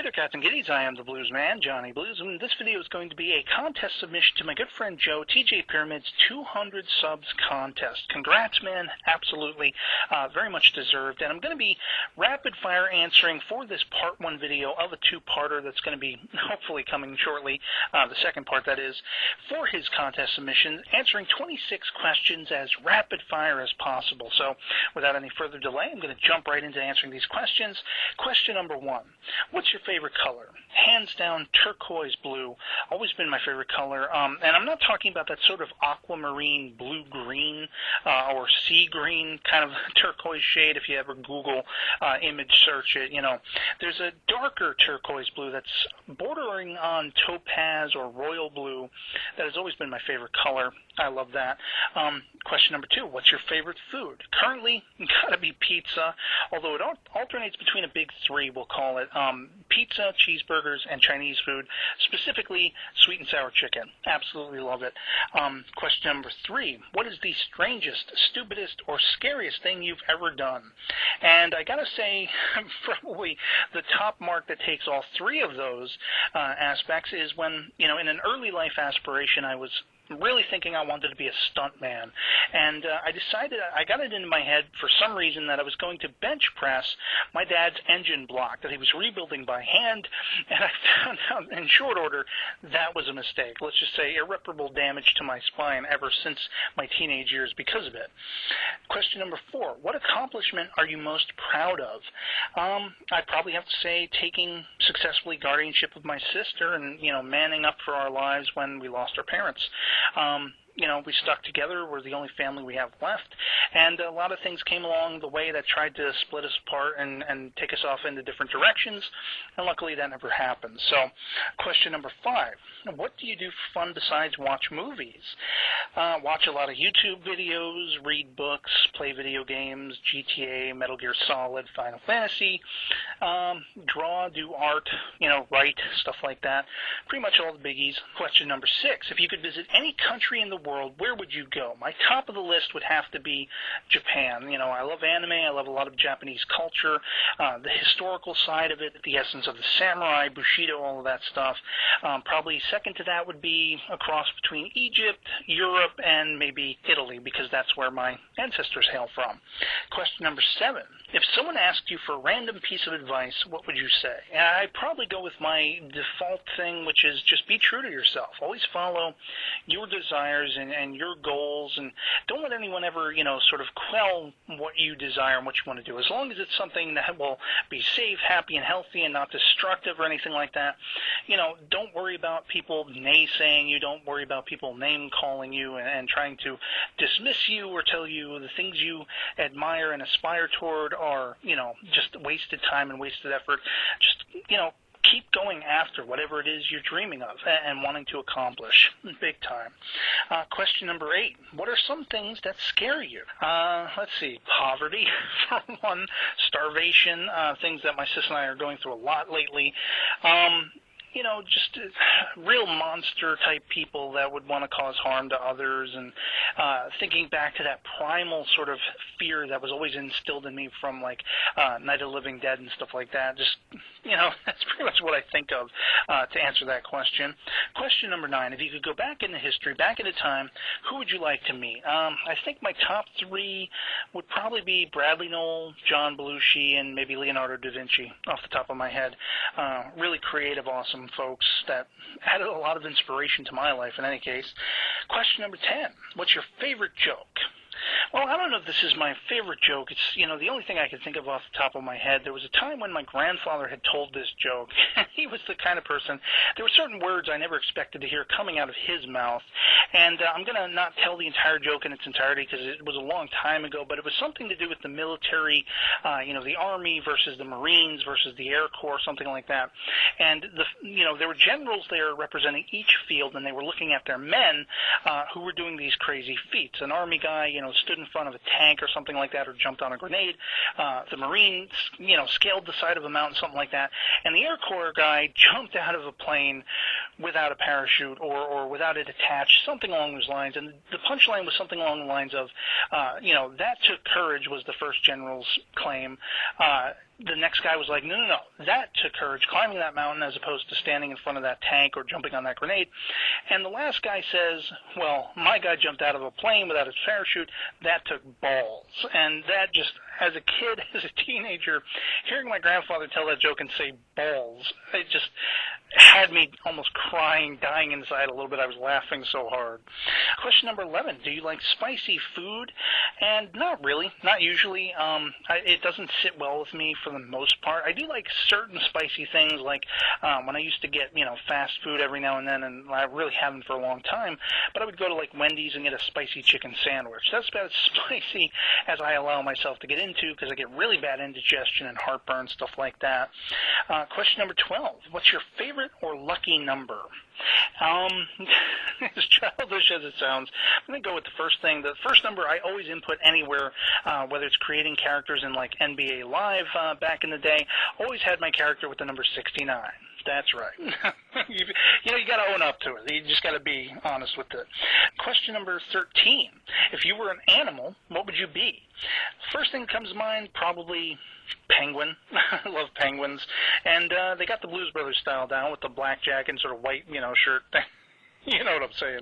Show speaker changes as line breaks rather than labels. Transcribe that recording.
there, Captain Giddies. I am the Blues Man, Johnny Blues, and this video is going to be a contest submission to my good friend Joe, TJ Pyramid's 200 subs contest. Congrats, man. Absolutely. Very much deserved. And I'm going to be rapid-fire answering for this part one video of a two-parter that's going to be hopefully coming shortly, the second part, that is, for his contest submission, answering 26 questions as rapid-fire as possible. So, without any further delay, I'm going to jump right into answering these questions. Question number one. What's your favorite color? Hands down, turquoise blue. Always been my favorite color. And I'm not talking about that sort of aquamarine blue-green or sea green kind of turquoise shade. If you ever Google image search it, you know, there's a darker turquoise blue that's bordering on topaz or royal blue. That has always been my favorite color. I love that. Question number two, what's your favorite food? Currently, gotta be pizza, although it alternates between a big three, we'll call it. Pizza, cheeseburgers, and Chinese food, specifically sweet and sour chicken. Absolutely love it. Question number three, what is the strangest, stupidest, or scariest thing you've ever done? And I gotta say, probably the top mark that takes all three of those aspects is when, you know, in an early life aspiration, I was really thinking I wanted to be a stuntman. And I decided, I got it into my head for some reason that I was going to bench press my dad's engine block that he was rebuilding by hand, and I found out in short order that was a mistake. Let's just say irreparable damage to my spine ever since my teenage years because of it. Question number four, what accomplishment are you most proud of? I'd probably have to say taking successfully guardianship of my sister and, you know, manning up for our lives when we lost our parents. You know, we stuck together. We're the only family we have left. And a lot of things came along the way that tried to split us apart and take us off into different directions. And luckily that never happened. So, question number five. What do you do for fun besides watch movies? Watch a lot of YouTube videos, read books, play video games, GTA, Metal Gear Solid, Final Fantasy, draw, do art, you know, write, stuff like that. Pretty much all the biggies. Question number six. If you could visit any country in the world, where would you go? My top of the list would have to be Japan. You know, I love anime. I love a lot of Japanese culture, the historical side of it, the essence of the samurai, Bushido, all of that stuff. Probably second to that would be a cross between Egypt, Europe, and maybe Italy, because that's where my ancestors hail from. Question number seven. If someone asked you for a random piece of advice, what would you say? I'd probably go with my default thing, which is just be true to yourself. Always follow your desires and your goals, and don't let anyone ever, you know, sort of quell what you desire and what you want to do. As long as it's something that will be safe, happy, and healthy and not destructive or anything like that, you know, don't worry about people naysaying you. Don't worry about people name-calling you and trying to dismiss you or tell you the things you admire and aspire toward are, you know, just wasted time and wasted effort. Just, you know, keep going after whatever it is you're dreaming of and wanting to accomplish. Big time. Question number eight. What are some things that scare you? Let's see. Poverty, for one. Starvation. Things that my sister and I are going through a lot lately. You know, just real monster-type people that would want to cause harm to others, and thinking back to that primal sort of fear that was always instilled in me from, like, Night of the Living Dead and stuff like that. Just, you know, that's pretty much what I think of to answer that question. Question number nine. If you could go back into history, back into time, who would you like to meet? I think my top three would probably be Bradley Noel, John Belushi, and maybe Leonardo da Vinci off the top of my head. Really creative, awesome folks that added a lot of inspiration to my life in any case. Question number 10. What's your favorite joke? Well, I don't know if this is my favorite joke. It's, you know, the only thing I can think of off the top of my head. There was a time when my grandfather had told this joke. He was the kind of person, there were certain words I never expected to hear coming out of his mouth. And I'm going to not tell the entire joke in its entirety because it was a long time ago, but it was something to do with the military, you know, the Army versus the Marines versus the Air Corps, something like that. And, you know, there were generals there representing each field, and they were looking at their men who were doing these crazy feats. An Army guy, you know, stood in front of a tank or something like that, or jumped on a grenade. The Marines, you know, scaled the side of a mountain, something like that. And the Air Corps guy jumped out of a plane without a parachute or without it attached, something along those lines. And the punchline was something along the lines of, that took courage was the first general's claim. The next guy was like, no, that took courage, climbing that mountain as opposed to standing in front of that tank or jumping on that grenade. And the last guy says, well, my guy jumped out of a plane without his parachute. That took balls. And that just, as a kid, as a teenager, hearing my grandfather tell that joke and say balls, it just had me almost crying, dying inside a little bit. I was laughing so hard. Question number 11, do you like spicy food? And not really, not usually. It doesn't sit well with me for the most part. I do like certain spicy things, like when I used to get, fast food every now and then, and I really haven't for a long time, but I would go to like Wendy's and get a spicy chicken sandwich. That's about as spicy as I allow myself to get into because I get really bad indigestion and heartburn, stuff like that. Question number 12, what's your favorite or lucky number? As childish as it sounds, I'm going to go with the first thing. The first number I always input anywhere, whether it's creating characters in like NBA Live back in the day, always had my character with the number 69. That's right. you got to own up to it. You just got to be honest with it. Question number 13. If you were an animal, what would you be? First thing that comes to mind, probably penguin. I love penguins. And they got the Blues Brothers style down with the black jacket and sort of white, shirt thing. You know what I'm saying.